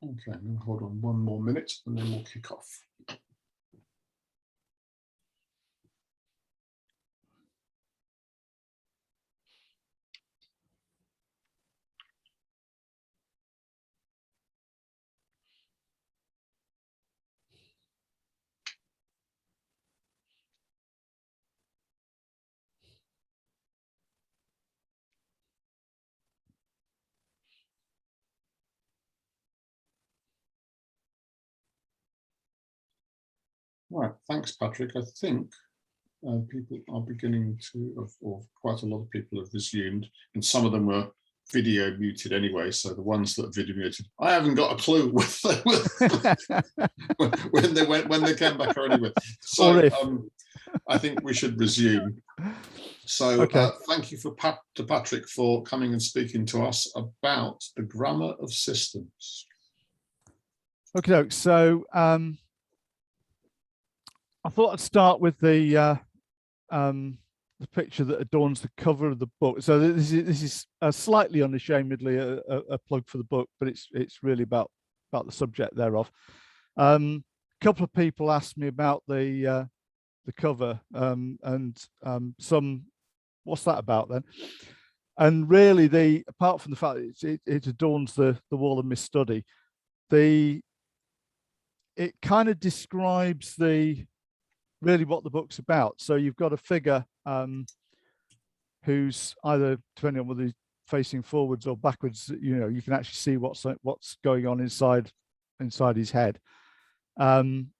Okay, hold on 1 more minute and then we'll kick off. Right, thanks, Patrick. I think people are beginning to, or quite a lot of people have resumed, and some of them were video muted anyway. So the ones that are video muted, I haven't got a clue when they came back or anyway. So I think we should resume. So okay. Thank you to Patrick for coming and speaking to us about the grammar of systems. Okay, so I thought I'd start with the picture that adorns the cover of the book. So this is slightly unashamedly a plug for the book, but it's really about the subject thereof. A couple of people asked me about the cover and some, what's that about then? And really, apart from the fact that it adorns the wall of my study, it kind of describes really what the book's about. So you've got a figure who's either, depending on whether he's facing forwards or backwards, you can actually see what's going on inside his head. And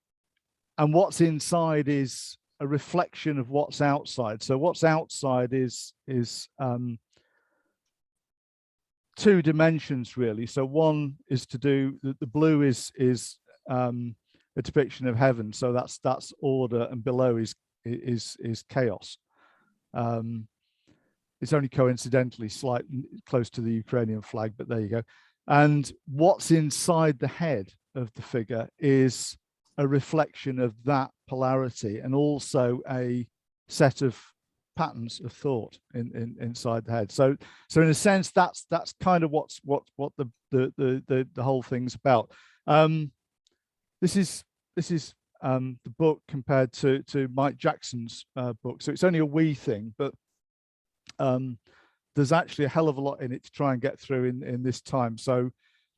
what's inside is a reflection of what's outside. So what's outside is two dimensions really. So one is to do, the blue is a depiction of heaven, so that's order, and below is chaos. It's only coincidentally slightly close to the Ukrainian flag, but there you go. And what's inside the head of the figure is a reflection of that polarity, and also a set of patterns of thought inside the head. So in a sense, that's kind of what the whole thing's about. This is the book compared to Mike Jackson's book, so it's only a wee thing, but there's actually a hell of a lot in it to try and get through in this time. So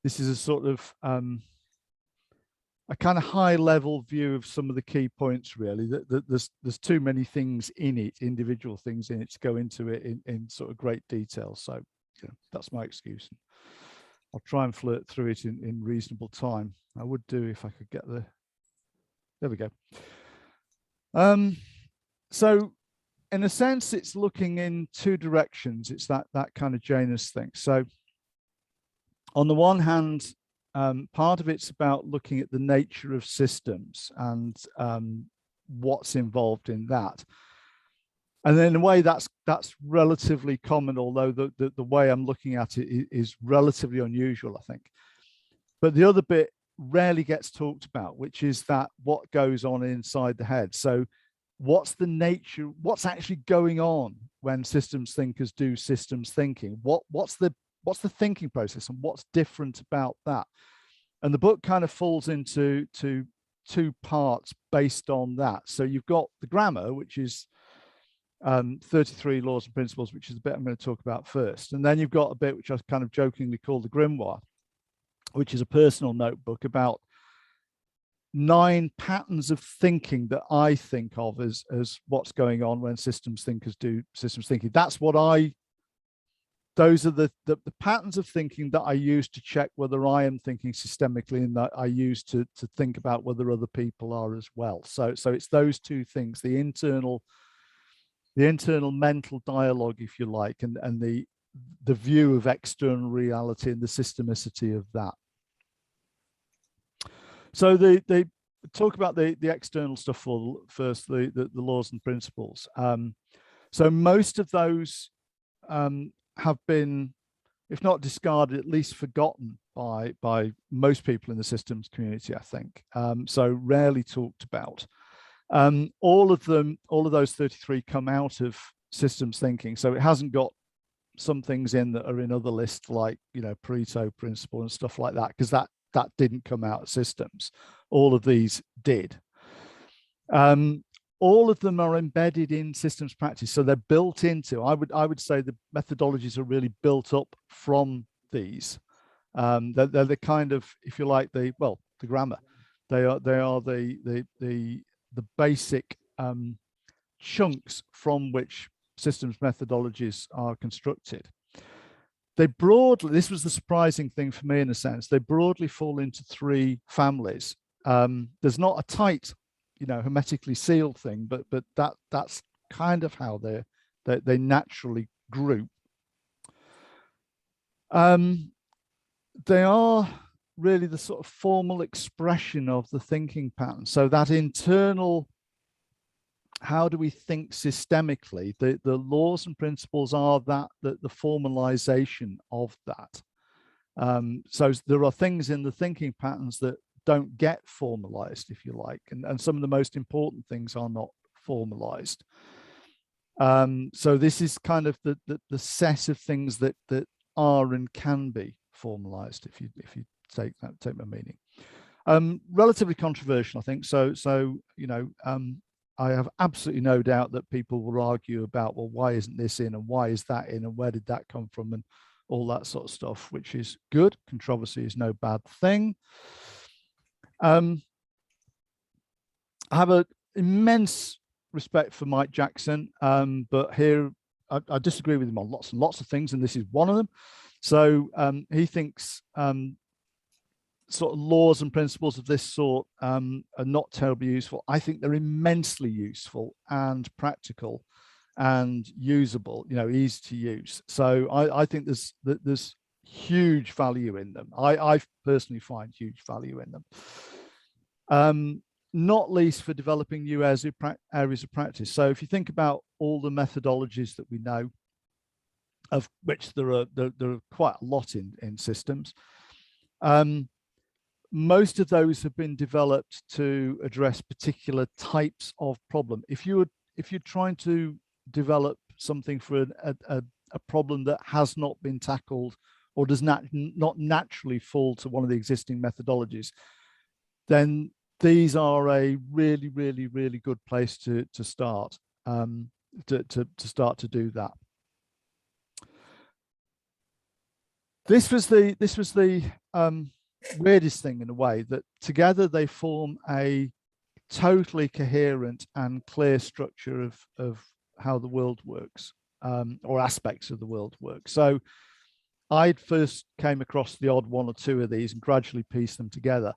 this is a sort of a kind of high-level view of some of the key points. Really, there's too many things in it, individual things in it, to go into it in sort of great detail. So that's my excuse. I'll try and flirt through it in reasonable time. I would do if I could get there we go. So in a sense, it's looking in two directions. It's that kind of Janus thing. So on the one hand, part of it's about looking at the nature of systems and what's involved in that. And then in a way that's relatively common, although the way I'm looking at it is relatively unusual, I think. But the other bit rarely gets talked about, which is that what goes on inside the head. So what's the nature, what's actually going on when systems thinkers do systems thinking? What's the thinking process, and what's different about that? And the book kind of falls into two parts based on that. So you've got the grammar, which is 33 laws and principles, which is the bit I'm going to talk about first. And then you've got a bit which I kind of jokingly call the grimoire, which is a personal notebook about 9 patterns of thinking that I think of as what's going on when systems thinkers do systems thinking. That's what those are the patterns of thinking that I use to check whether I am thinking systemically, and that I use to think about whether other people are as well. So it's those two things, the internal mental dialogue, if you like, and the view of external reality and the systemicity of that. So they talk about the external stuff first, the laws and principles. So most of those have been, if not discarded, at least forgotten by most people in the systems community, I think. So rarely talked about. All of those 33 come out of systems thinking. So it hasn't got some things in that are in other lists, like Pareto principle and stuff like that, because that that didn't come out of systems. All of these did. All of them are embedded in systems practice, so they're built into. I would say the methodologies are really built up from these. They're the kind of, if you like, the grammar. They are the basic chunks from which systems methodologies are constructed. They broadly, this was the surprising thing for me in a sense, they broadly fall into three families. There's not a tight, hermetically sealed thing, but that's kind of how they naturally group. They are really the sort of formal expression of the thinking pattern. So that internal, how do we think systemically? The laws and principles are the formalization of that. So there are things in the thinking patterns that don't get formalized, if you like, and some of the most important things are not formalized. So this is kind of the set of things that are and can be formalized, if you take my meaning. Relatively controversial, I think. So I have absolutely no doubt that people will argue about, well, why isn't this in and why is that in and where did that come from and all that sort of stuff, which is good. Controversy is no bad thing. I have an immense respect for Mike Jackson, but here I disagree with him on lots and lots of things, and this is one of them. So he thinks sort of laws and principles of this sort are not terribly useful. I think they're immensely useful and practical and usable, easy to use. So I think there's huge value in them. I personally find huge value in them. Not least for developing new areas of practice. So if you think about all the methodologies that we know, of which there are quite a lot in systems, most of those have been developed to address particular types of problem. If you're trying to develop something for a problem that has not been tackled or does not naturally fall to one of the existing methodologies, then these are a really, really, really good place to start, to start to do that. This was the weirdest thing in a way, that together they form a totally coherent and clear structure of how the world works, or aspects of the world work. So I first came across the odd one or two of these and gradually pieced them together.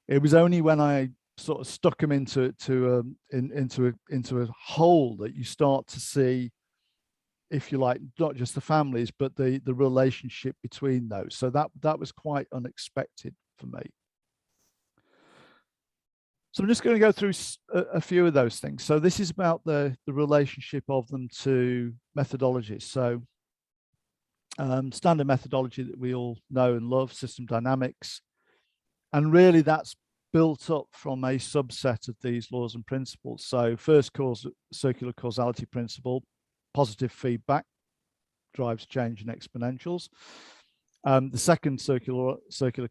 It was only when I sort of stuck them into a whole that you start to see, if you like, not just the families, but the relationship between those. So that was quite unexpected for me. So I'm just going to go through a few of those things. So this is about the relationship of them to methodologies. So standard methodology that we all know and love, system dynamics. And really that's built up from a subset of these laws and principles. So first circular causality principle, positive feedback drives change in exponentials. The second circular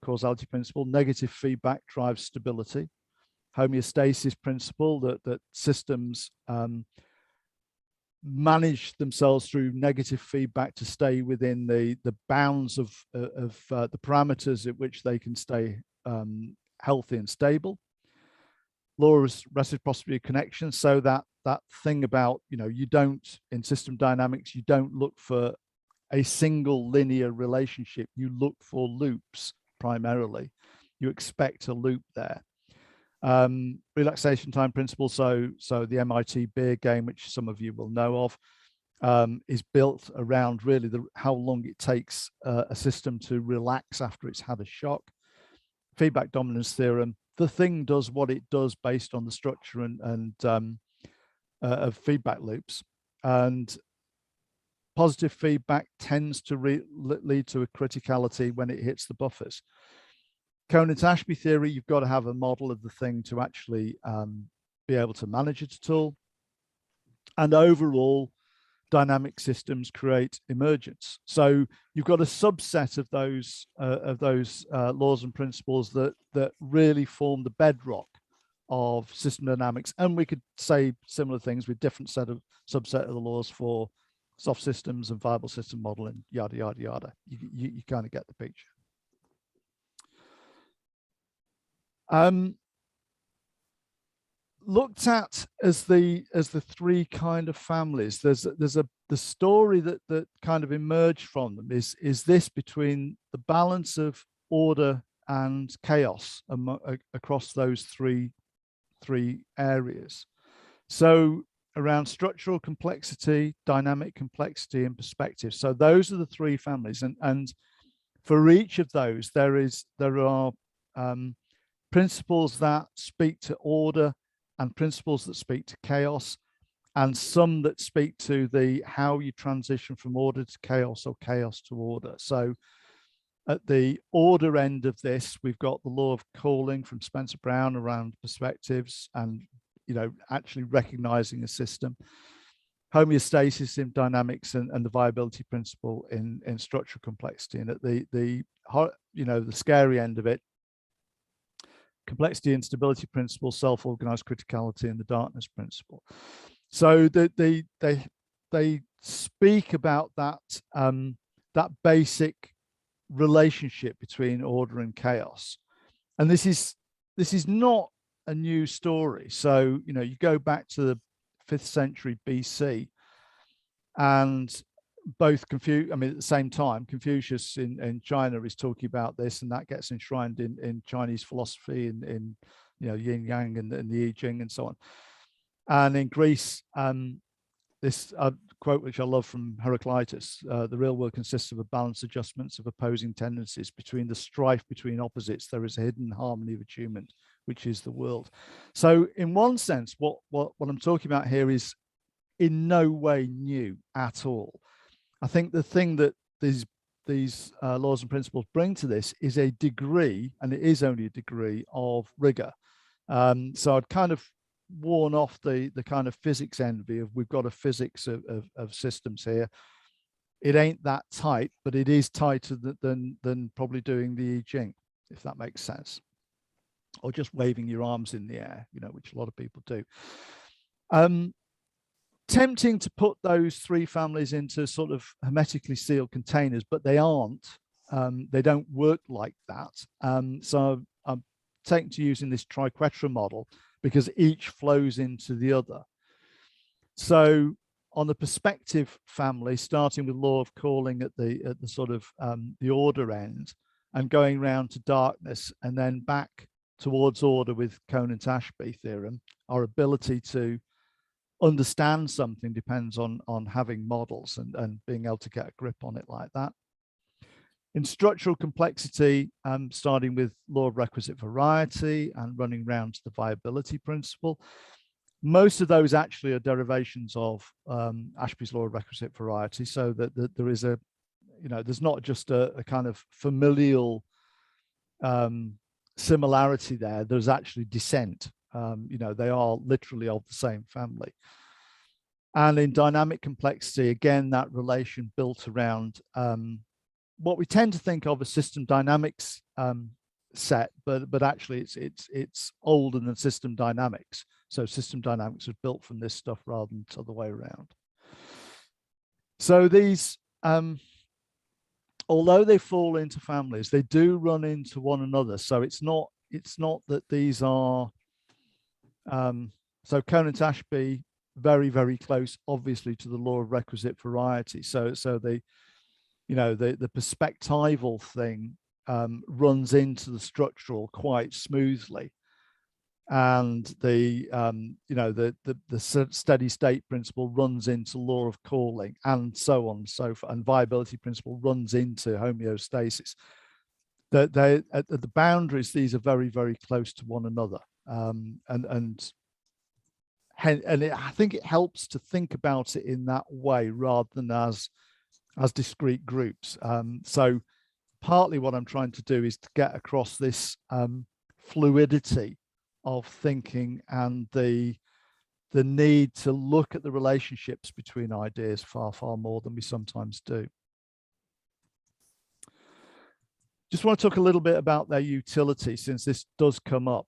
causality principle, negative feedback drives stability. Homeostasis principle, that systems manage themselves through negative feedback to stay within the bounds of the parameters at which they can stay healthy and stable. Law of reciprocity of connection, so that thing about, you don't, in system dynamics, you don't look for a single linear relationship, you look for loops primarily. You expect a loop there. Relaxation time principle, so the MIT beer game, which some of you will know of, is built around really how long it takes a system to relax after it's had a shock. Feedback dominance theorem, the thing does what it does based on the structure of feedback loops, and positive feedback tends to lead to a criticality when it hits the buffers. Conant-Ashby theory, you've got to have a model of the thing to actually be able to manage it at all. And overall, dynamic systems create emergence. So you've got a subset of those laws and principles that really form the bedrock of system dynamics, and we could say similar things with different subset of the laws for soft systems and viable system modeling, yada yada yada. You kind of get the picture. Looked at as the three kind of families, the story that kind of emerged from them is this between the balance of order and chaos across those three areas. So around structural complexity, dynamic complexity, and perspective. So those are the three families, and for each of those there are principles that speak to order and principles that speak to chaos, and some that speak to how you transition from order to chaos or chaos to order. So at the order end of this, we've got the law of calling from Spencer Brown around perspectives and, actually recognizing a system, homeostasis in dynamics, and the viability principle in structural complexity. And at the scary end of it, complexity and stability principle, self-organized criticality, and the darkness principle. So they speak about that basic relationship between order and chaos. And this is not a new story. So you go back to the 5th century BC, and both at the same time, Confucius in China is talking about this, and that gets enshrined in Chinese philosophy, in yin yang and the I Ching and so on. And in Greece, this quote, which I love from Heraclitus, the real world consists of a balanced adjustments of opposing tendencies. Between the strife between opposites, there is a hidden harmony of attunement, which is the world. So in one sense, what I'm talking about here is in no way new at all. I think the thing that these laws and principles bring to this is a degree, and it is only a degree, of rigor. So I'd kind of worn off the kind of physics envy of we've got a physics of systems here. It ain't that tight, but it is tighter than probably doing the I Ching, if that makes sense, or just waving your arms in the air, which a lot of people do. Tempting to put those three families into sort of hermetically sealed containers, but they aren't. They don't work like that. So I'm taken to using this triquetra model because each flows into the other. So on the perspective family, starting with law of calling at the sort of the order end, and going round to darkness, and then back towards order with Conan-Ashby theorem, our ability to understand something depends on having models and being able to get a grip on it like that. In structural complexity, starting with law of requisite variety and running round to the viability principle. Most of those actually are derivations of Ashby's law of requisite variety, so that there is there's not just a kind of familial similarity there. There's actually descent. They are literally of the same family. And in dynamic complexity, again, that relation built around what we tend to think of as system dynamics set, but actually it's older than system dynamics. So system dynamics was built from this stuff rather than the other way around. So these, although they fall into families, they do run into one another. So it's not that these are so Conan-Ashby, very, very close, obviously, to the law of requisite variety. So the perspectival thing runs into the structural quite smoothly, and the steady state principle runs into law of calling, and so on and so forth, and viability principle runs into homeostasis. At the boundaries, these are very, very close to one another, I think it helps to think about it in that way rather than as discrete groups. So partly what I'm trying to do is to get across this fluidity of thinking and the the need to look at the relationships between ideas far, far more than we sometimes do. Just want to talk a little bit about their utility, since this does come up.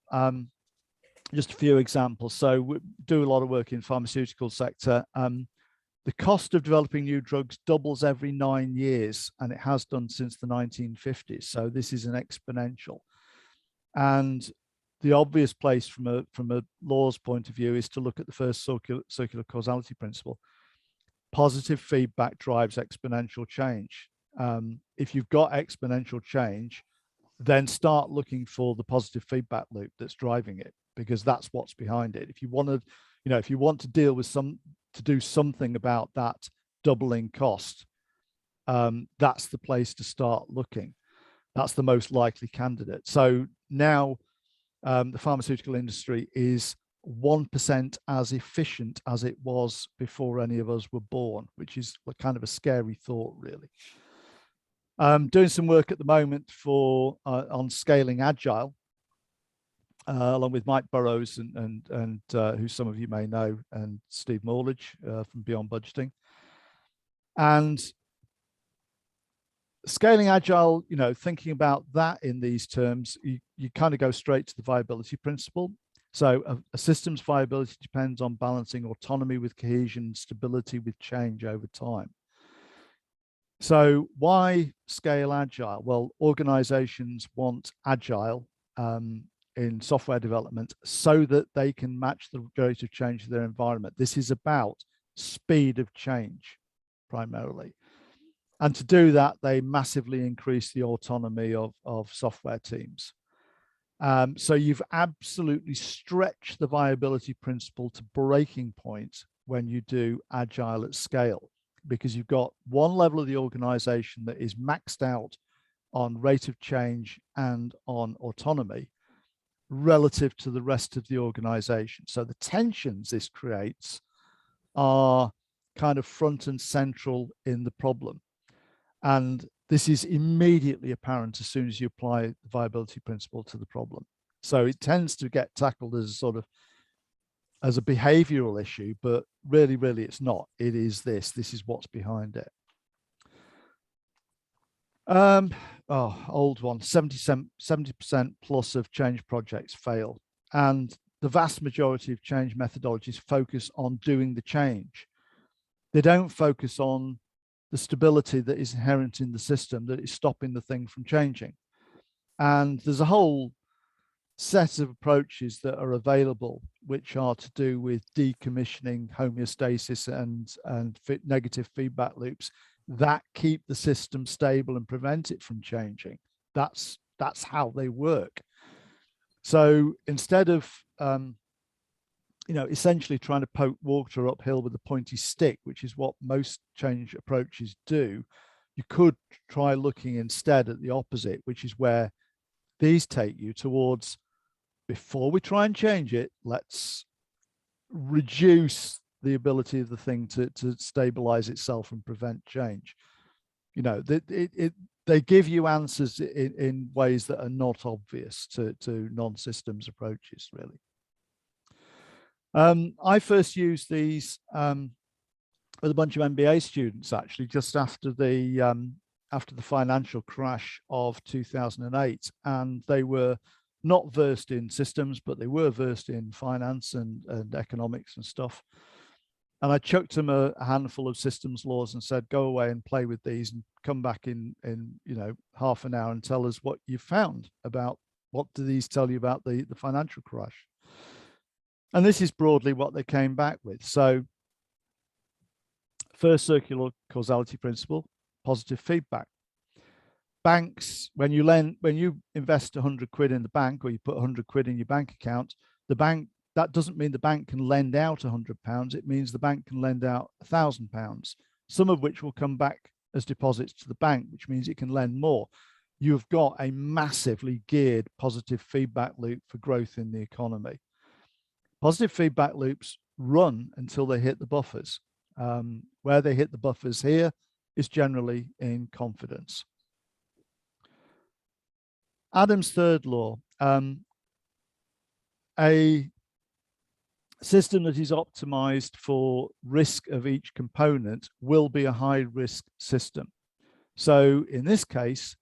Just a few examples. So we do a lot of work in pharmaceutical sector. The cost of developing new drugs doubles every 9 years, and it has done since the 1950s. So this is an exponential. And the obvious place from a law's point of view is to look at the first circular causality principle. Positive feedback drives exponential change. If you've got exponential change, then start looking for the positive feedback loop that's driving it, because that's what's behind it. If you want to, if you want to deal with to do something about that doubling cost, that's the place to start looking. That's the most likely candidate. So now the pharmaceutical industry is 1% as efficient as it was before any of us were born, which is kind of a scary thought, really. Doing some work at the moment on scaling agile, along with Mike Burrows and who some of you may know, and Steve Morledge from Beyond Budgeting. And scaling agile, thinking about that in these terms, you kind of go straight to the viability principle. So a system's viability depends on balancing autonomy with cohesion and stability with change over time. So why scale agile? Well, organizations want agile in software development so that they can match the rate of change of their environment. This is about speed of change primarily. And to do that, they massively increase the autonomy of software teams. So you've absolutely stretched the viability principle to breaking point when you do agile at scale, because you've got one level of the organization that is maxed out on rate of change and on autonomy relative to the rest of the organization. So the tensions this creates are kind of front and central in the problem. And this is immediately apparent as soon as you apply the viability principle to the problem. So it tends to get tackled as sort of as a behavioral issue, but really, really it's not. It is this. This is what's behind it. Old one, 70% plus of change projects fail. And the vast majority of change methodologies focus on doing the change. They don't focus on the stability that is inherent in the system that is stopping the thing from changing. And there's a whole set of approaches that are available, which are to do with decommissioning homeostasis and negative feedback loops that keep the system stable and prevent it from changing. That's how they work. So instead of essentially trying to poke water uphill with a pointy stick, which is what most change approaches do, you could try looking instead at the opposite, which is where these take you towards, before we try and change it, let's reduce the ability of the thing to stabilize itself and prevent change. They give you answers in ways that are not obvious to non-systems approaches, really. I first used these with a bunch of MBA students, actually, just after the financial crash of 2008, and they were not versed in systems, but they were versed in finance and economics and stuff. And I chucked them a handful of systems laws and said, go away and play with these and come back in half an hour and tell us what you found about, what do these tell you about the financial crash? And this is broadly what they came back with. So first circular causality principle, positive feedback. Banks, when you invest 100 quid in the bank, or you put 100 quid in your bank account, that doesn't mean the bank can lend out £100. It means the bank can lend out £1,000, some of which will come back as deposits to the bank, which means it can lend more. You've got a massively geared positive feedback loop for growth in the economy. Positive feedback loops run until they hit the buffers. Where they hit the buffers here is generally in confidence. Adam's third law. A system that is optimized for risk of each component will be a high risk system. So in this case,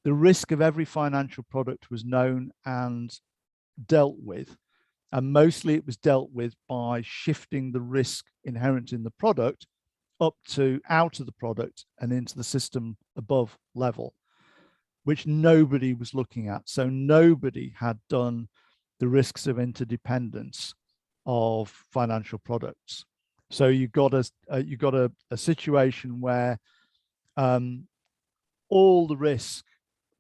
the risk of every financial product was known and dealt with. And mostly it was dealt with by shifting the risk inherent in the product out of the product and into the system above level, which nobody was looking at. So nobody had done the risks of interdependence of financial products. So you got a situation where all the risk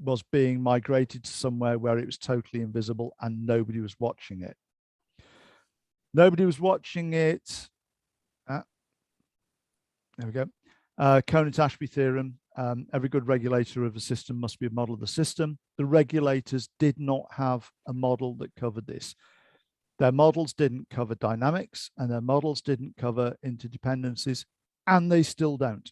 was being migrated to somewhere where it was totally invisible and nobody was watching it. Nobody was watching it. There we go. Conant-Ashby theorem. Every good regulator of a system must be a model of the system. The regulators did not have a model that covered this. Their models didn't cover dynamics and their models didn't cover interdependencies, and they still don't.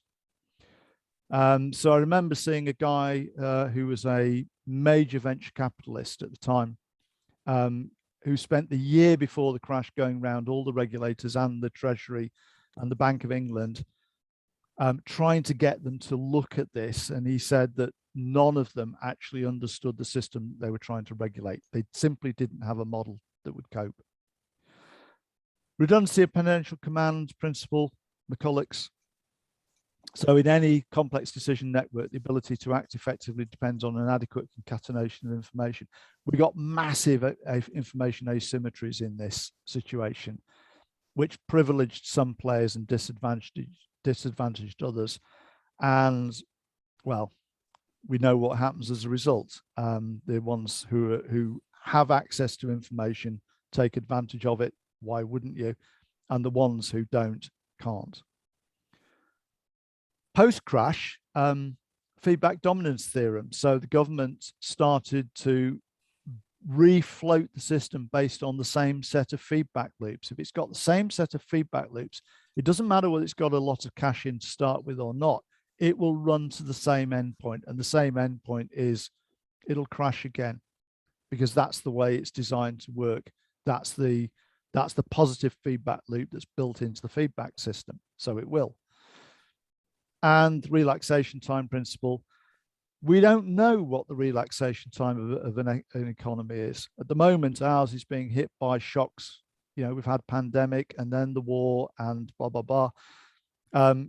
So I remember seeing a guy who was a major venture capitalist at the time, who spent the year before the crash going around all the regulators and the Treasury and the Bank of England, trying to get them to look at this. And he said that none of them actually understood the system they were trying to regulate. They simply didn't have a model that would cope. Redundancy of potential command principle, McCulloch's. So in any complex decision network, the ability to act effectively depends on an adequate concatenation of information. We got massive information asymmetries in this situation, which privileged some players and disadvantaged others. And well, we know what happens as a result. The ones who have access to information take advantage of it. Why wouldn't you? And the ones who don't can't. Post-crash, feedback dominance theorem. So the government started to refloat the system based on the same set of feedback loops. If it's got the same set of feedback loops, it doesn't matter whether it's got a lot of cache in to start with or not, it will run to the same endpoint. And the same endpoint is it'll crash again, because that's the way it's designed to work. That's the positive feedback loop that's built into the feedback system. So it will. And relaxation time principle. We don't know what the relaxation time of an economy is. At the moment, ours is being hit by shocks. You know, we've had pandemic and then the war and blah, blah, blah.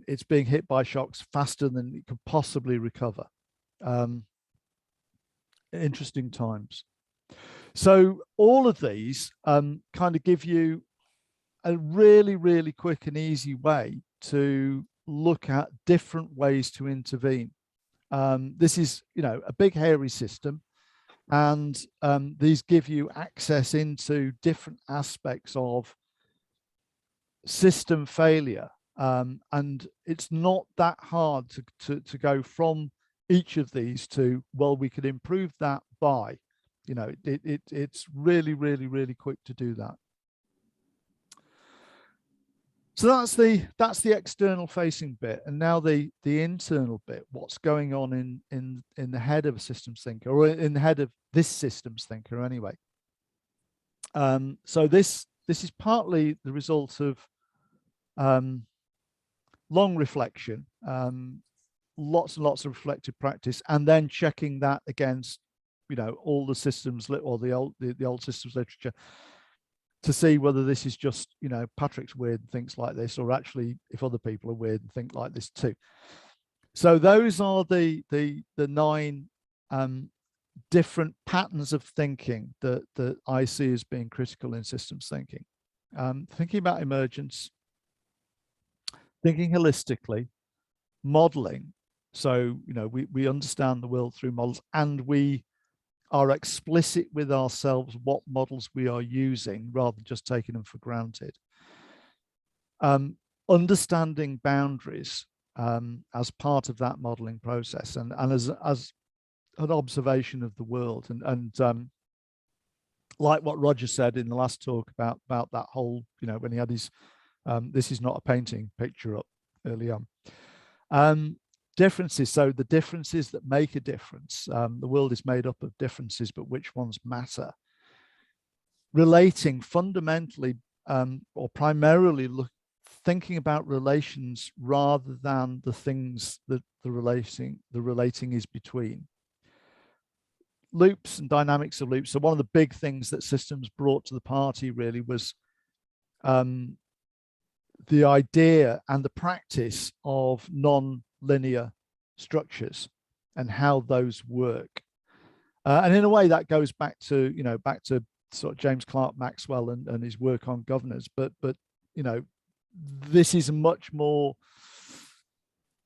It's being hit by shocks faster than it could possibly recover. Interesting times. So all of these kind of give you a really, really quick and easy way to look at different ways to intervene. This is, you know, a big hairy system, and these give you access into different aspects of system failure. And it's not that hard to go from each of these to, well, we could improve that by, you know, it's really, really, really quick to do that. So that's the external facing bit, and now the internal bit. What's going on in the head of a systems thinker, or in the head of this systems thinker, anyway. So this is partly the result of long reflection, lots and lots of reflective practice, and then checking that against, you know, all the systems or the old systems literature, to see whether this is just, you know, Patrick's weird and thinks like this, or actually if other people are weird and think like this too. So those are the 9 different patterns of thinking that I see as being critical in systems thinking. Thinking about emergence, thinking holistically, modeling. So, you know, we understand the world through models, and we are explicit with ourselves what models we are using rather than just taking them for granted. Understanding boundaries as part of that modeling process, and as an observation of the world, and like what Roger said in the last talk about that whole, you know, when he had his this is not a painting picture up early on. Differences, so the differences that make a difference. The world is made up of differences, but which ones matter? Relating fundamentally or primarily thinking about relations rather than the things that the relating is between. Loops and dynamics of loops. So one of the big things that systems brought to the party really was the idea and the practice of non-linear structures and how those work. And in a way that goes back to, back to sort of James Clerk Maxwell and his work on governors, but this is a much more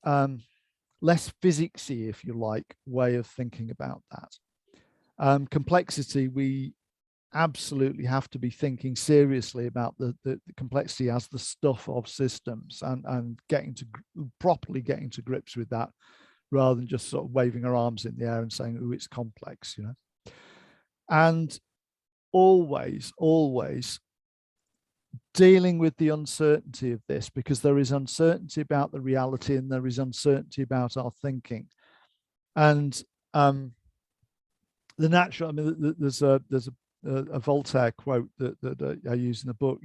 less physicsy, if you like, way of thinking about that. Complexity, we absolutely have to be thinking seriously about the complexity as the stuff of systems and properly getting to grips with that, rather than just sort of waving our arms in the air and saying, oh, it's complex, And always dealing with the uncertainty of this, because there is uncertainty about the reality and there is uncertainty about our thinking. And the natural, I mean, there's a Voltaire quote that I use in the book,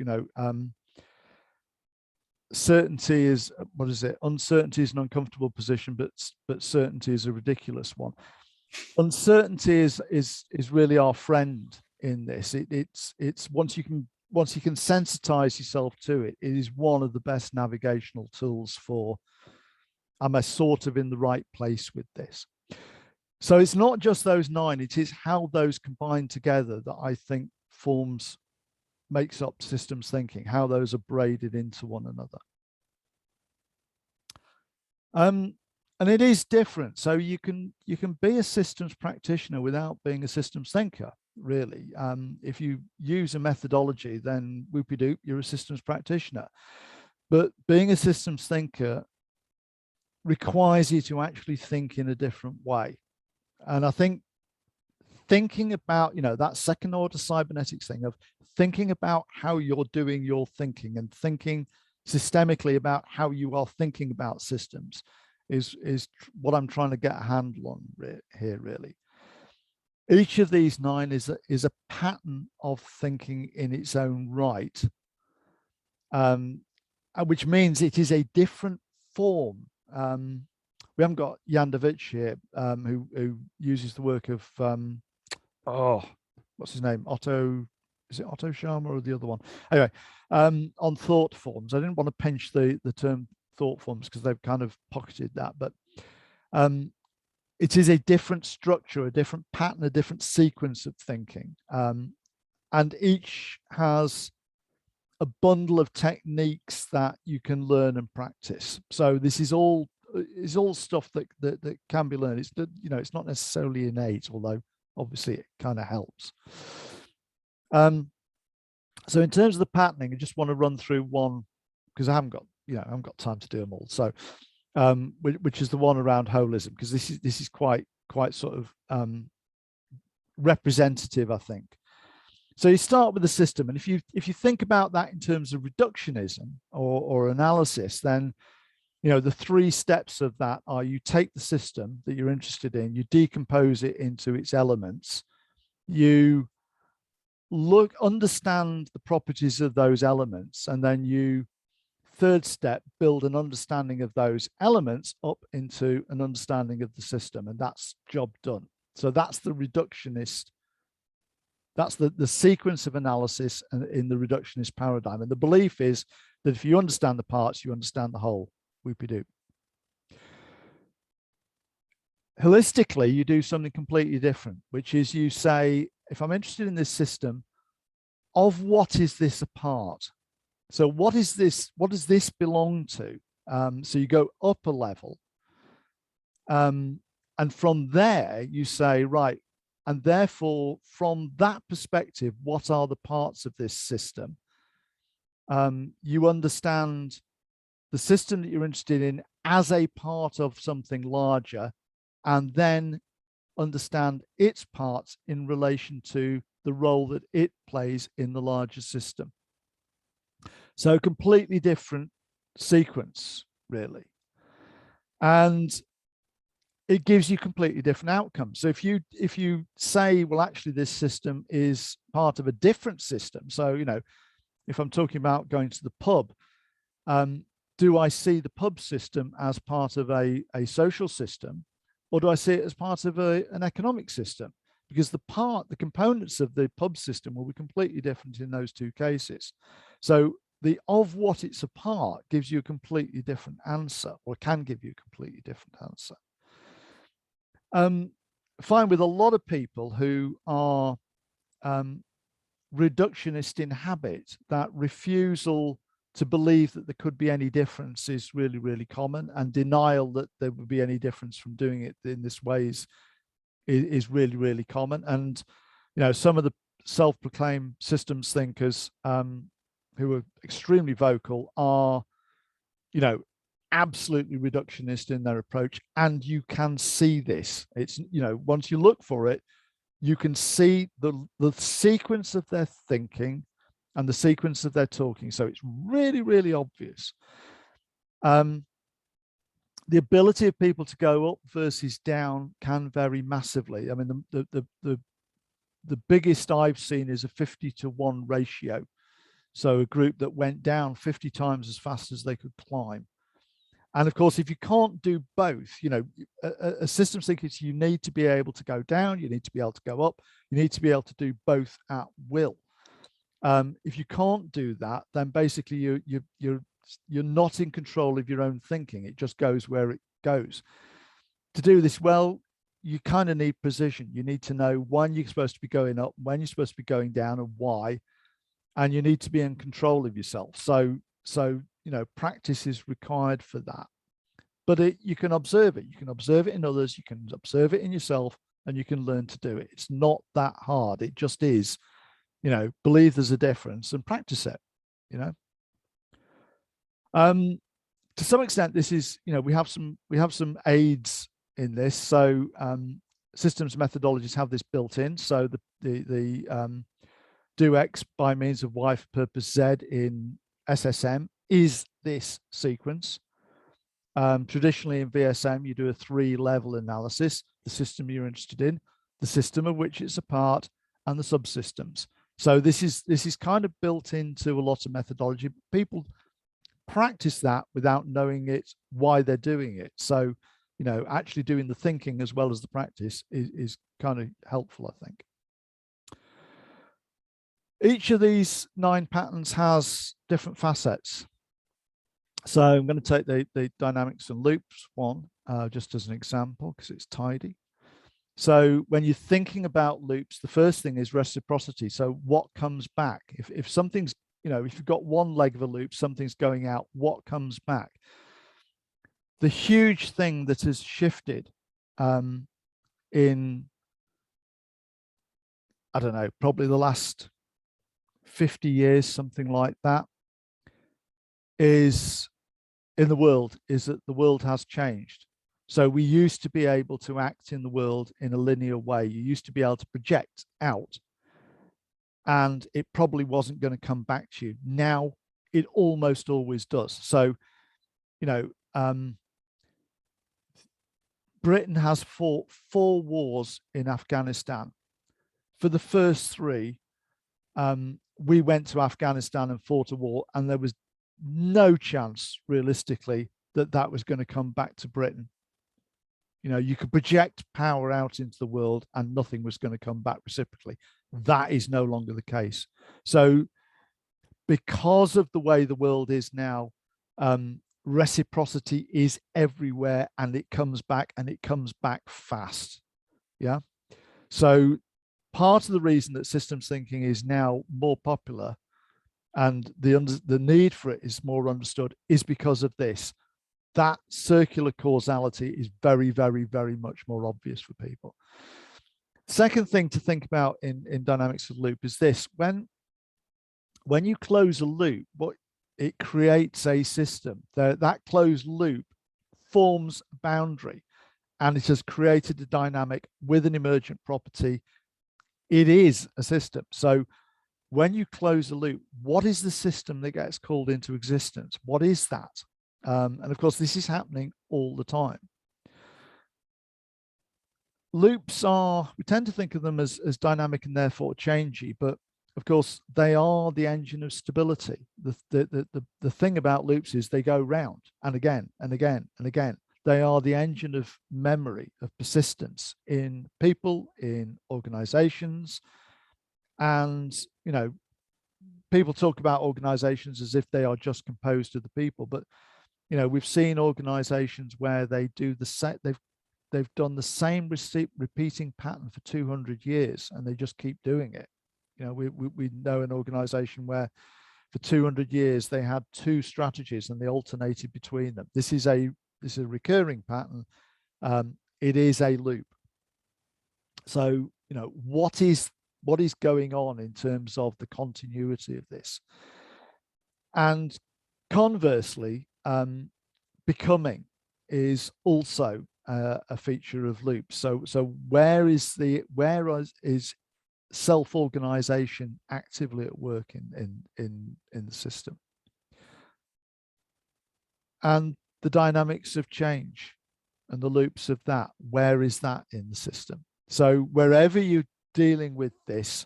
certainty is, what is it? Uncertainty is an uncomfortable position, but certainty is a ridiculous one. Uncertainty is really our friend in this. It's once you can sensitize yourself to it, it is one of the best navigational tools for, am I sort of in the right place with this? So it's not just those 9, it is how those combine together that I think makes up systems thinking, how those are braided into one another. And it is different. So you can be a systems practitioner without being a systems thinker, really. If you use a methodology, then whoopie-doop, you're a systems practitioner. But being a systems thinker requires you to actually think in a different way. And I think thinking about, that second order cybernetics thing of thinking about how you're doing your thinking and thinking systemically about how you are thinking about systems is what I'm trying to get a handle on here, really. Each of these 9 is a pattern of thinking in its own right, which means it is a different form. We haven't got Jan de Witsch here, who uses the work of, what's his name? Is it Otto Scharmer or the other one? Anyway, on thought forms. I didn't want to pinch the term thought forms because they've kind of pocketed that, but it is a different structure, a different pattern, a different sequence of thinking. And each has a bundle of techniques that you can learn and practice. So this is all stuff that can be learned. It's it's not necessarily innate, although obviously it kind of helps. So in terms of the patterning, I just want to run through one because I haven't got time to do them all. So which is the one around holism, because this is quite sort of representative, I think. So you start with the system, and if you think about that in terms of reductionism or analysis, then the 3 steps of that are: you take the system that you're interested in, you decompose it into its elements, you understand the properties of those elements, and then you, third step, build an understanding of those elements up into an understanding of the system, and that's job done. So that's the reductionist. That's the sequence of analysis in the reductionist paradigm. And the belief is that if you understand the parts, you understand the whole. Whoopie-doo. Holistically, you do something completely different, which is you say, if I'm interested in this system, of what is this a part? So what is this? What does this belong to? So you go up a level. And from there, you say, right, and therefore, from that perspective, what are the parts of this system? You understand the system that you're interested in as a part of something larger, and then understand its parts in relation to the role that it plays in the larger system. So completely different sequence, really. And it gives you completely different outcomes. So if you say, well, actually, this system is part of a different system. So, if I'm talking about going to the pub, do I see the pub system as part of a social system, or do I see it as part of an economic system? Because the components of the pub system will be completely different in those two cases. So the of what it's a part gives you a completely different answer, or can give you a completely different answer. Find with a lot of people who are reductionist in habit, that refusal to believe that there could be any difference is really, really common, and denial that there would be any difference from doing it in this way is really, really common. And, you know, some of the self-proclaimed systems thinkers who are extremely vocal are, you know, absolutely reductionist in their approach. And you can see this. It's, you know, once you look for it, you can see the sequence of their thinking and the sequence of their talking. So it's really, really obvious. The ability of people to go up versus down can vary massively. I mean, the biggest I've seen is a 50-to-1 ratio. So a group that went down 50 times as fast as they could climb. And of course, if you can't do both, you know, a systems thinker, you need to be able to go down, you need to be able to go up, you need to be able to do both at will. If you can't do that, then basically you're not in control of your own thinking. It just goes where it goes. To do this well, you kind of need precision. You need to know when you're supposed to be going up, when you're supposed to be going down, and why. And you need to be in control of yourself. So you know, practice is required for that. But you can observe it. You can observe it in others. You can observe it in yourself, and you can learn to do it. It's not that hard. It just is. You know, believe there's a difference and practice it. You know. To some extent, this is, you know, we have some aids in this. So systems methodologies have this built in. So the do X by means of Y for purpose Z in SSM is this sequence. Traditionally in VSM, you do a 3-level analysis: the system you're interested in, the system of which it's a part, and the subsystems. So this is kind of built into a lot of methodology. People practice that without knowing it, why they're doing it. So, you know, actually doing the thinking as well as the practice is kind of helpful, I think. Each of these 9 patterns has different facets. So I'm going to take the dynamics and loops one just as an example, because it's tidy. So when you're thinking about loops, the first thing is reciprocity. So what comes back? If something's, you know, if you've got one leg of a loop, something's going out, what comes back? The huge thing that has shifted in, I don't know, probably the last 50 years, something like that, is in the world, is that the world has changed. So we used to be able to act in the world in a linear way. You used to be able to project out, and it probably wasn't going to come back to you. Now it almost always does. So, you know, Britain has fought 4 wars in Afghanistan. For the first 3, we went to Afghanistan and fought a war, and there was no chance realistically that that was going to come back to Britain. You know, you could project power out into the world and nothing was going to come back reciprocally. That is no longer the case. So because of the way the world is now, reciprocity is everywhere, and it comes back, and it comes back fast. Yeah. So part of the reason that systems thinking is now more popular and the need for it is more understood is because of this. That circular causality is very, very, very much more obvious for people. Second thing to think about in dynamics of loop is this: when you close a loop, what it creates a system. That closed loop forms a boundary, and it has created a dynamic with an emergent property. It is a system. So when you close a loop, what is the system that gets called into existence? What is that? And of course, this is happening all the time. Loops are, we tend to think of them as dynamic and therefore changey, but of course, they are the engine of stability. The thing about loops is they go round and again and again and again. They are the engine of memory, of persistence in people, in organizations. And, you know, people talk about organizations as if they are just composed of the people, but, you know, we've seen organizations where they do the same, they've done the same repeating pattern for 200 years and they just keep doing it. You know, we know an organization where for 200 years they had 2 strategies and they alternated between them. This is a recurring pattern. It is a loop. So, you know, what is going on in terms of the continuity of this? And conversely, becoming is also a feature of loops. So where is self-organization actively at work in the system? And the dynamics of change and the loops of that, where is that in the system? So wherever you're dealing with this,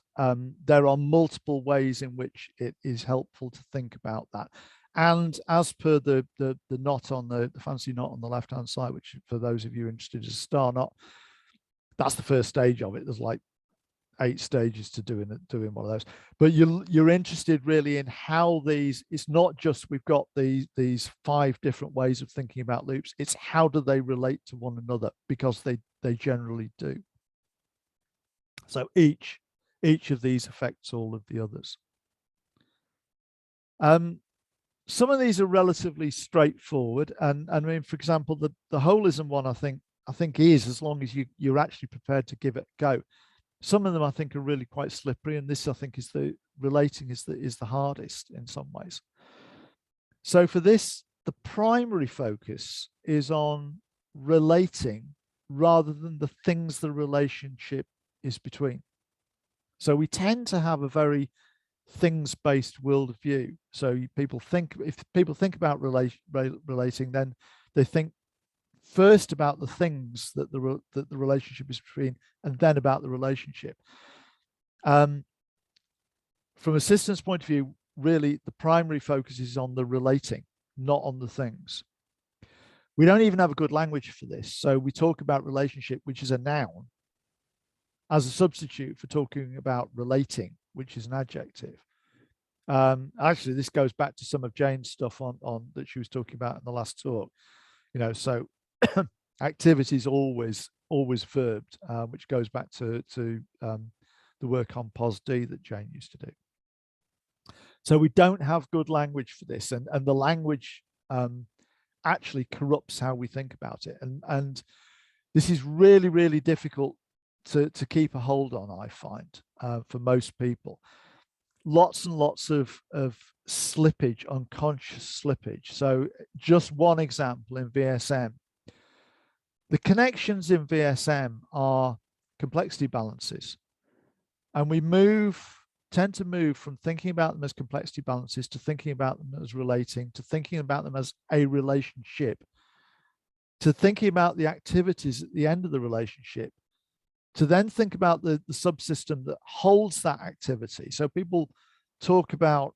there are multiple ways in which it is helpful to think about that. And as per the knot on the fancy knot on the left-hand side, which for those of you interested is a star knot, that's the first stage of it. There's like 8 stages to doing one of those. But you're interested really in how these, it's not just we've got these 5 different ways of thinking about loops, it's how do they relate to one another, because they generally do. So each of these affects all of the others. Some of these are relatively straightforward, and I mean, for example, the holism one, I think is, as long as you're actually prepared to give it a go. Some of them I think are really quite slippery, and this I think is the relating is the hardest in some ways. So for this, the primary focus is on relating rather than the things the relationship is between. So we tend to have a very things-based worldview. So if people think about relating, then they think first about the things that the relationship is between, and then about the relationship. From a systems point of view, really the primary focus is on the relating, not on the things. We don't even have a good language for this. So we talk about relationship, which is a noun, as a substitute for talking about relating, which is an adjective. Actually, this goes back to some of Jane's stuff on that she was talking about in the last talk. You know, so activity is always verbed, which goes back to the work on POS-D that Jane used to do. So we don't have good language for this, and the language actually corrupts how we think about it, and this is really, really difficult to keep a hold on, I find, for most people. Lots and lots of slippage, unconscious slippage. So just one example in VSM. The connections in VSM are complexity balances. And we tend to move from thinking about them as complexity balances to thinking about them as relating, to thinking about them as a relationship, to thinking about the activities at the end of the relationship, to then think about the subsystem that holds that activity. So people talk about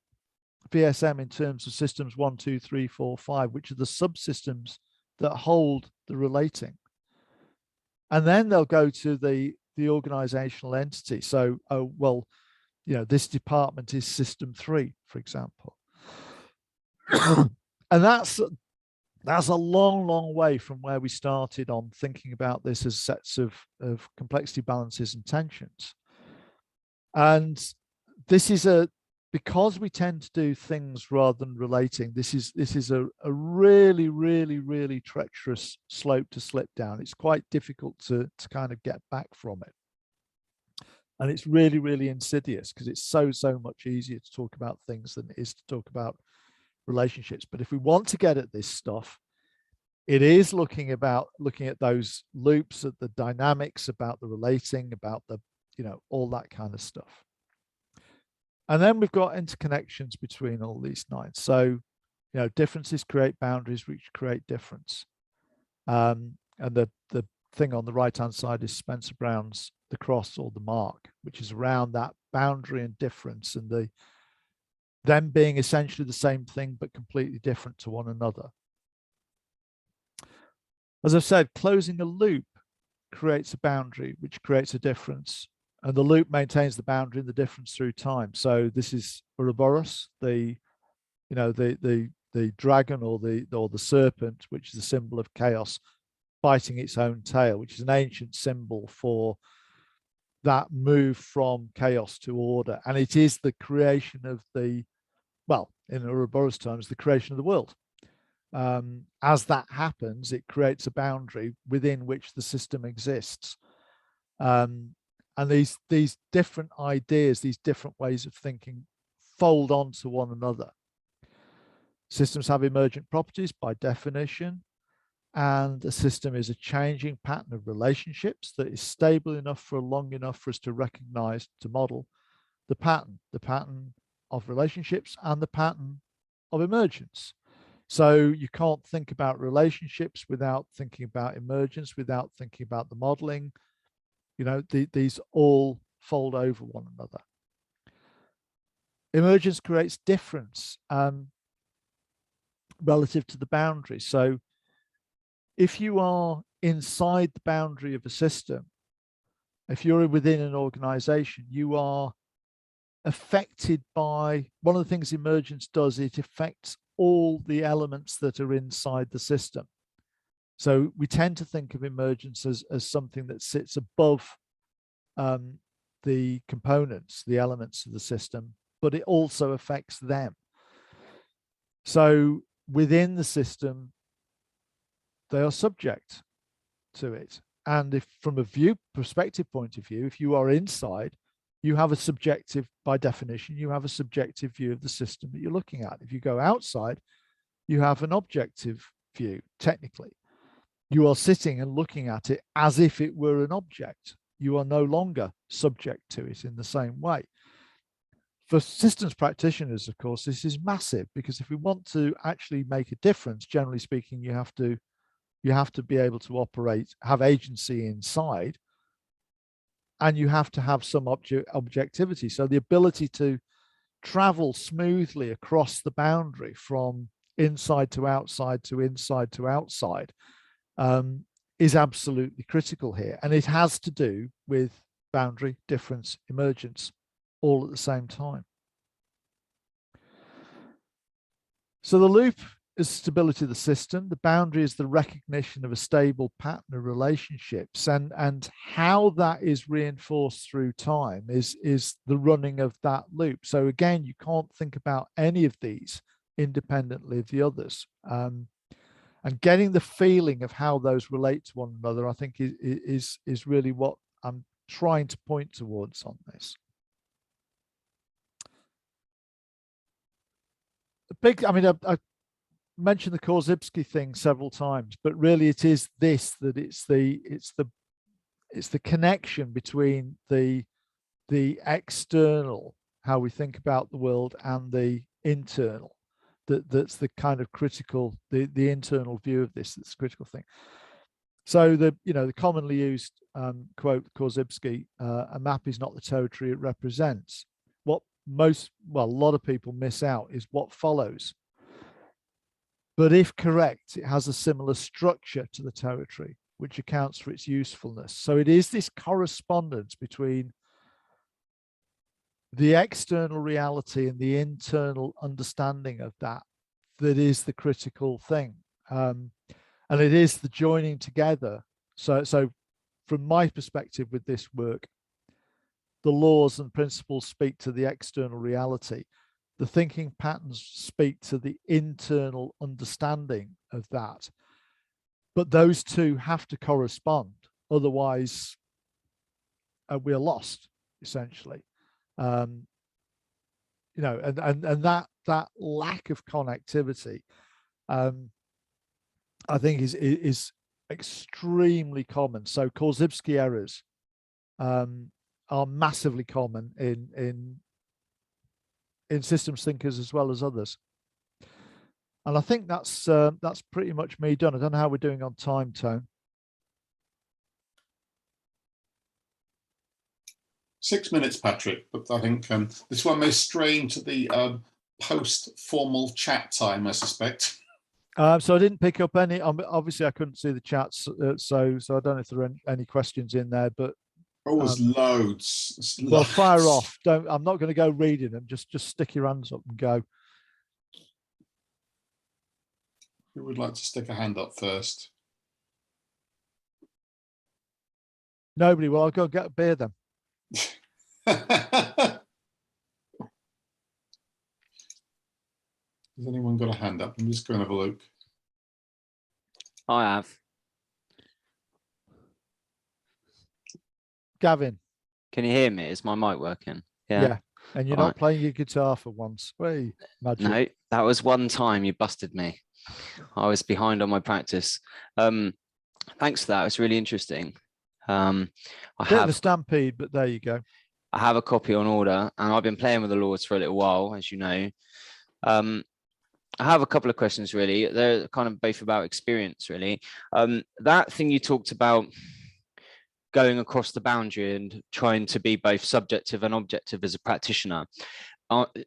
VSM in terms of systems 1, 2, 3, 4, 5, which are the subsystems that hold the relating. And then they'll go to the organizational entity. So, oh, well, you know, this department is system 3, for example. And that's a long, long way from where we started on thinking about this as sets of complexity balances and tensions. And this is because we tend to do things rather than relating, this is a really, really, really treacherous slope to slip down. It's quite difficult to kind of get back from it. And it's really, really insidious because it's so much easier to talk about things than it is to talk about relationships. But if we want to get at this stuff, it is looking at those loops, at the dynamics, about the relating, about the, you know, all that kind of stuff. And then we've got interconnections between all these 9. So, you know, differences create boundaries which create difference. And the thing on the right-hand side is Spencer Brown's The Cross or the Mark, which is around that boundary and difference, and them being essentially the same thing but completely different to one another. As I've said, closing a loop creates a boundary, which creates a difference, and the loop maintains the boundary and the difference through time. So this is Ouroboros, the dragon or the serpent, which is a symbol of chaos, biting its own tail, which is an ancient symbol for that move from chaos to order. And it is the creation of in Ouroboros terms, the creation of the world. As that happens, it creates a boundary within which the system exists. And these different ideas, these different ways of thinking fold onto one another. Systems have emergent properties by definition, and a system is a changing pattern of relationships that is stable enough for long enough for us to recognize, to model the pattern of relationships and the pattern of emergence. So you can't think about relationships without thinking about emergence, without thinking about the modeling. These all fold over one another. Emergence creates difference relative to the boundary. So if you are inside the boundary of a system, if you're within an organization, you are affected by one of the things emergence does. It affects all the elements that are inside the system. So we tend to think of emergence as something that sits above the components, the elements of the system, but it also affects them. So within the system, they are subject to it. And if from a perspective point of view, if you are inside, you have a subjective, by definition, you have a subjective view of the system that you're looking at. If you go outside, you have an objective view, technically. You are sitting and looking at it as if it were an object. You are no longer subject to it in the same way. For systems practitioners, of course, this is massive, because if we want to actually make a difference, generally speaking, you have to be able to operate, have agency inside, and you have to have some objectivity. So the ability to travel smoothly across the boundary from inside to outside to inside to outside is absolutely critical here. And it has to do with boundary, difference, emergence, all at the same time. So the loop is stability of the system. The boundary is the recognition of a stable pattern of relationships, and how that is reinforced through time is the running of that loop. So again, you can't think about any of these independently of the others. And getting the feeling of how those relate to one another, I think, is really what I'm trying to point towards on this. I mentioned the Causality thing several times, but really it is this, that it's the connection between the external, how we think about the world, and the internal, that's the kind of critical, the internal view of this, that's the critical thing. So the commonly used quote, Causality, a map is not the territory it represents. What a lot of people miss out is what follows. But if correct, it has a similar structure to the territory, which accounts for its usefulness. So it is this correspondence between the external reality and the internal understanding of that is the critical thing. And it is the joining together. So from my perspective with this work, the laws and principles speak to the external reality. The thinking patterns speak to the internal understanding of that. But those two have to correspond. Otherwise, we're lost, essentially. And that lack of connectivity, I think is extremely common. So Causality errors are massively common in systems thinkers as well as others. And I think that's pretty much me done. I don't know how we're doing on time, Tone. 6 minutes, Patrick, but I think this one may stray into the post-formal chat time, I suspect. So I didn't pick up any. Obviously, I couldn't see the chats, so I don't know if there are any questions in there. But there's loads. Well, fire off. I'm not going to go reading them. Just stick your hands up and go. Who would like to stick a hand up first? Nobody. Well, I'll go get a beer then. Has anyone got a hand up? I'm just going to have a look. I have. Gavin. Can you hear me? Is my mic working? Yeah. And you're not playing your guitar for once. Hey, magic. No, that was one time you busted me. I was behind on my practice. Thanks for that. It's really interesting. Bit of a stampede, but there you go. I have a copy on order, and I've been playing with the Lords for a little while, as you know. I have a couple of questions, really. They're kind of both about experience, really. That thing you talked about, going across the boundary and trying to be both subjective and objective as a practitioner.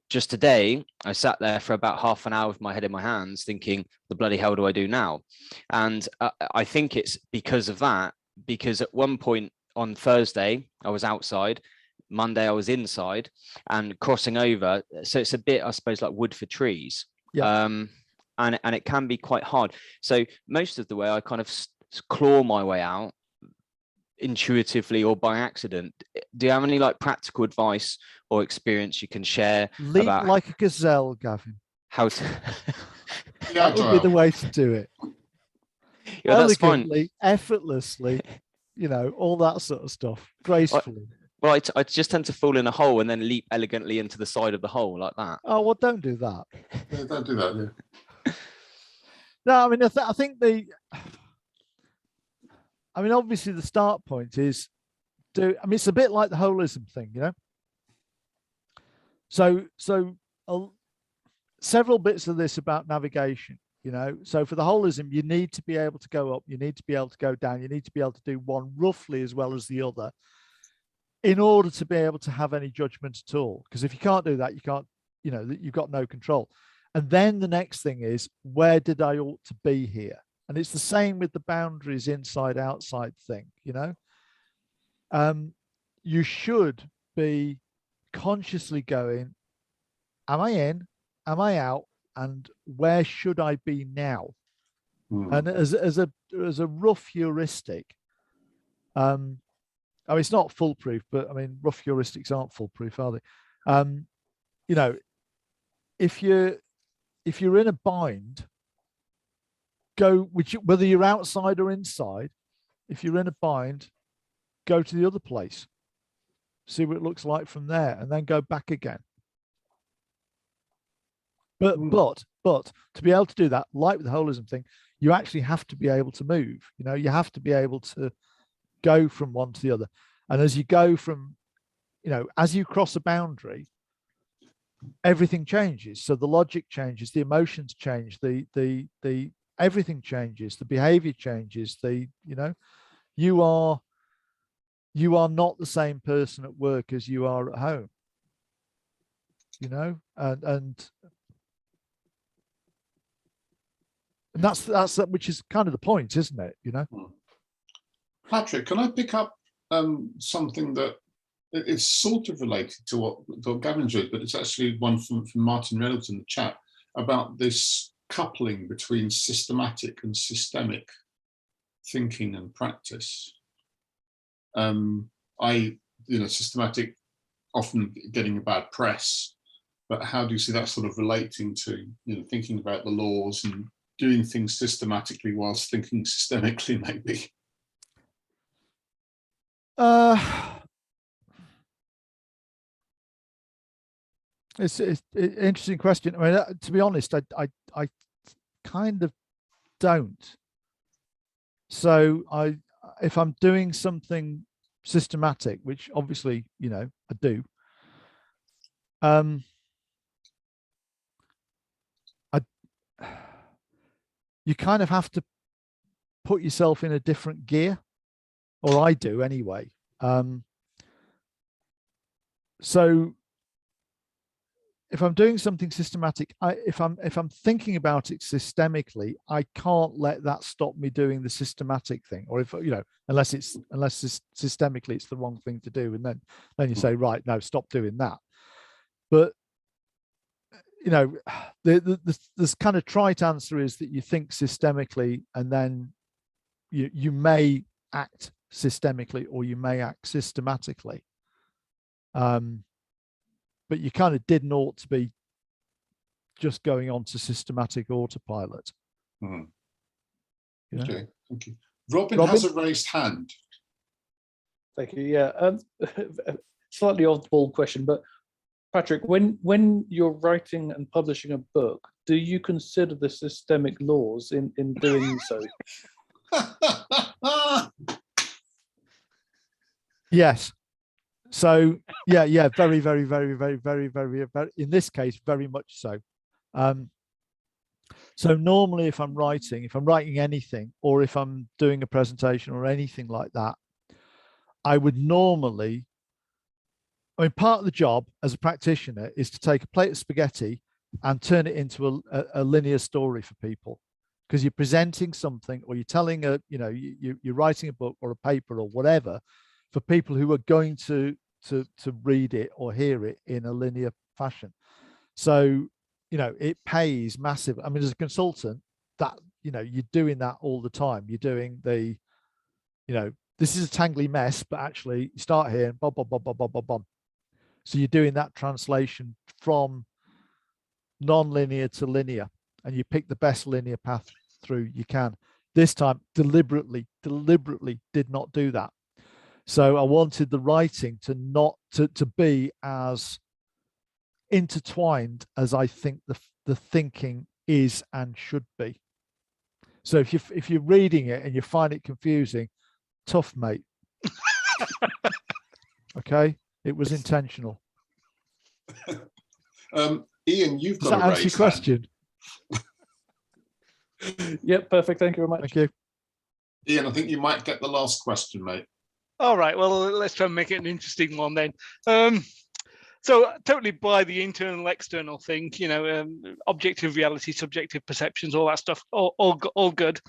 Just today, I sat there for about half an hour with my head in my hands thinking, the bloody hell do I do now? And I think it's because of that, because at one point on Thursday, I was outside, Monday, I was inside and crossing over. So it's a bit, I suppose, like wood for trees. Yeah. And it can be quite hard. So most of the way I kind of claw my way out intuitively or by accident. Do you have any like practical advice or experience you can share? Leap about like a gazelle, Gavin. How to that would be the way to do it. Yeah, that's fine. Effortlessly, you know, all that sort of stuff. Gracefully. Well, I just tend to fall in a hole and then leap elegantly into the side of the hole like that. Oh, well, don't do that. Yeah, don't do that. Yeah. No, I mean, I think obviously the start point is it's a bit like the holism thing, you know? So several bits of this about navigation, you know? So for the holism, you need to be able to go up, you need to be able to go down, you need to be able to do one roughly as well as the other in order to be able to have any judgment at all. Because if you can't do that, you can't, you know, you've got no control. And then the next thing is, where did I ought to be here? And it's the same with the boundaries inside outside thing, you know. You should be consciously going, am I in, am I out, and where should I be now? And as a rough heuristic, I mean, it's not foolproof, but I mean, rough heuristics aren't foolproof, are they? You know, if you're in a bind, whether you're outside or inside, if you're in a bind, go to the other place, see what it looks like from there, and then go back again. But to be able to do that, like with the holism thing, you actually have to be able to move. You know, you have to be able to go from one to the other. And as you go from, you know, as you cross a boundary, everything changes. So the logic changes, the emotions change, the everything changes, the behavior changes, you know, you are not the same person at work as you are at home, you know, and that's which is kind of the point, isn't it? You know. Patrick, can I pick up something that it's sort of related to what Gavin said, but it's actually one from Martin Reynolds in the chat about this coupling between systematic and systemic thinking and practice. Systematic often getting a bad press, but how do you see that sort of relating to, you know, thinking about the laws and doing things systematically whilst thinking systemically, maybe? It's an interesting question. I mean, to be honest, I kind of don't. So if I'm doing something systematic, which obviously, you know, I do, you kind of have to put yourself in a different gear, or I do anyway. So if I'm doing something systematic, if I'm thinking about it systemically, I can't let that stop me doing the systematic thing. Or if unless systemically it's the wrong thing to do, and then you say, right, no, stop doing that. But the kind of trite answer is that you think systemically, and then you may act systemically or you may act systematically. But you kind of didn't ought to be just going on to systematic autopilot. Mm-hmm. Yeah. Okay, thank you. Robin has a raised hand. Thank you. Yeah, slightly oddball question, but Patrick, when you're writing and publishing a book, do you consider the systemic laws in doing so? Yes. So yeah, very, very, very, very, very, very, very, in this case, very much so. So normally if I'm writing anything, or if I'm doing a presentation or anything like that, I would normally, part of the job as a practitioner is to take a plate of spaghetti and turn it into a linear story for people, because you're presenting something, or you're telling you're writing a book or a paper or whatever for people who are going to read it or hear it in a linear fashion. So it pays massive. As a consultant, that you're doing that all the time. You're doing the this is a tangly mess, but actually you start here and bob bob bob bob bob bob bob. So you're doing that translation from non-linear to linear, and you pick the best linear path through you can. This time deliberately did not do that. So I wanted the writing to be as intertwined as I think the thinking is and should be. So if you're reading it and you find it confusing, tough, mate. Okay, it was intentional. Ian, you've got Does that answer your question? Yep, perfect. Thank you very much. Thank you. Ian, I think you might get the last question, mate. All right, well, let's try and make it an interesting one then. So totally buy the internal, external thing, objective reality, subjective perceptions, all that stuff, all good.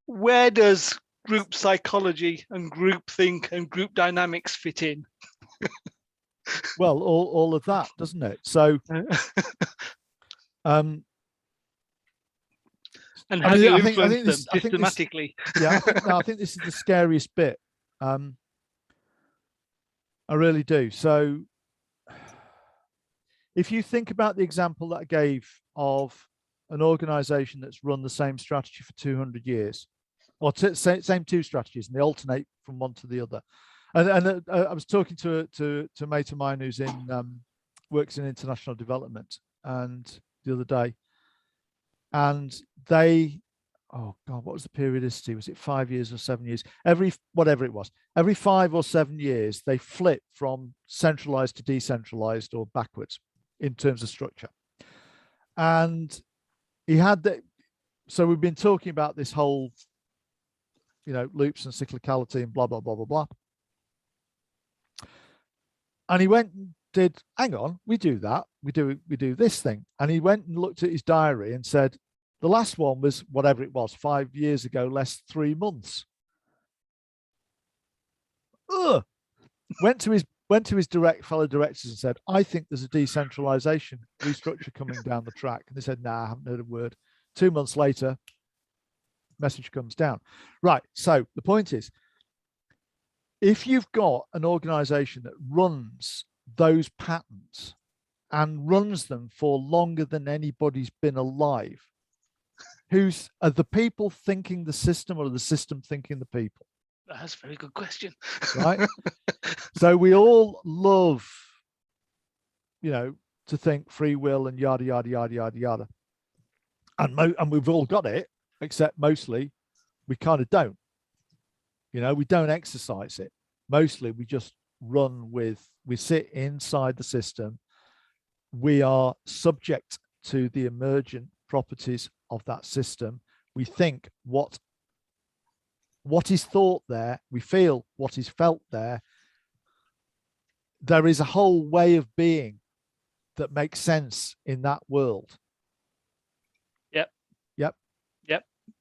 Where does group psychology and group think and group dynamics fit in? Well, all of that, doesn't it? So, and how do you influence them systematically? I think this is the scariest bit. I really do. So, if you think about the example that I gave of an organization that's run the same strategy for 200 years, or same two strategies, and they alternate from one to the other. And I was talking to a mate of mine who's works in international development, and the other day, and they, oh God, what was the periodicity? Was it 5 years or 7 years? Whatever it was, every 5 or 7 years, they flip from centralized to decentralized or backwards in terms of structure. And he had that. So we've been talking about this whole, loops and cyclicality and blah, blah, blah, blah, blah. And he went and did, hang on, we do that. We do this thing. And he went and looked at his diary and said, the last one was whatever it was, 5 years ago, less 3 months. Ugh. Went to his fellow directors and said, I think there's a decentralization restructure coming down the track. And they said, nah, I haven't heard a word. 2 months later, message comes down. Right. So the point is, if you've got an organization that runs those patterns and runs them for longer than anybody's been alive, are the people thinking the system, or the system thinking the people? That's a very good question. Right. So we all love, to think free will and yada, yada, yada, yada, yada. And we've all got it, except mostly we kind of don't. We don't exercise it. Mostly we just we sit inside the system. We are subject to the emergent properties of that system. We think what is thought there, we feel what is felt there. there is a whole way of being that makes sense in that world.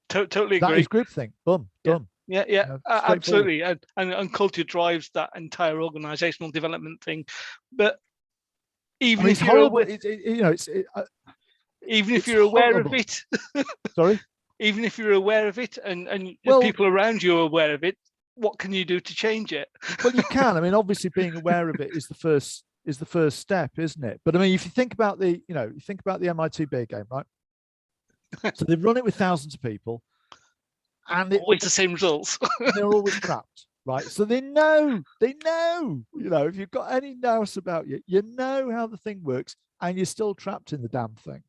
Totally agree. That is groupthink. Boom, done. Yeah, You know, absolutely. And culture drives that entire organizational development thing. But even if you're aware, even if you're aware of it, sorry, even if you're aware of it, and people around you are aware of it, what can you do to change it? Well, you can. I mean, obviously, being aware of it is the first step, isn't it? But I mean, if you think about the MIT beer game, right? So they run it with thousands of people, and always the same results. They're always trapped, right? So they know, if you've got any nous about you know how the thing works, and you're still trapped in the damn thing,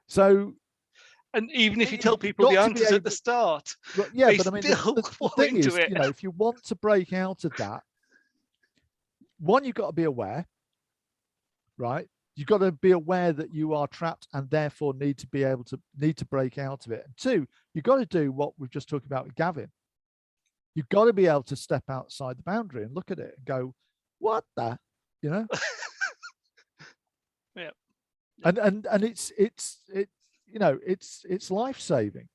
So, and even if you tell people the answers at the start, but I mean, the thing is, if you want to break out of that, one, you've got to be aware, right? You've got to be aware that you are trapped and therefore need to break out of it. And two, you've got to do what we've just talked about with Gavin. You've got to be able to step outside the boundary and look at it and go, what the, Yeah. And it's life-saving.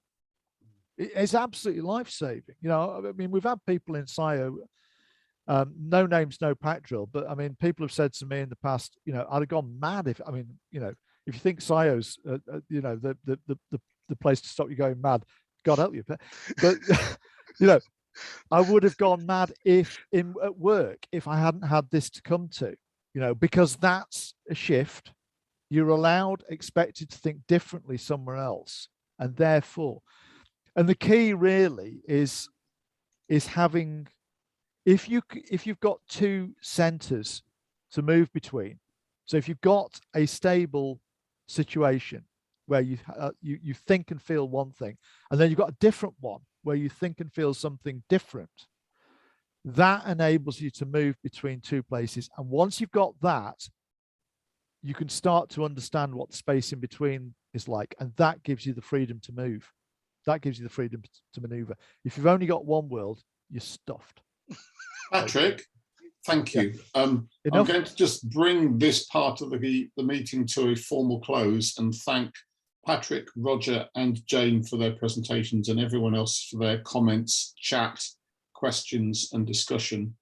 It's absolutely life-saving. I mean, we've had people in SCiO, no names, no pack drill, but I mean, people have said to me in the past, I'd have gone mad if you think SCiO's, the place to stop you going mad, God help you. But I would have gone mad at work if I hadn't had this to come to, because that's a shift. You're expected to think differently somewhere else, and therefore, and the key really is having. If you've got two centers to move between, so if you've got a stable situation where you think and feel one thing, and then you've got a different one where you think and feel something different, that enables you to move between two places. And once you've got that, you can start to understand what the space in between is like, and that gives you the freedom to move. That gives you the freedom to maneuver. If you've only got one world, you're stuffed. Patrick, thank you. I'm going to just bring this part of the meeting to a formal close and thank Patrick, Roger, and Jane for their presentations, and everyone else for their comments, chat, questions, and discussion.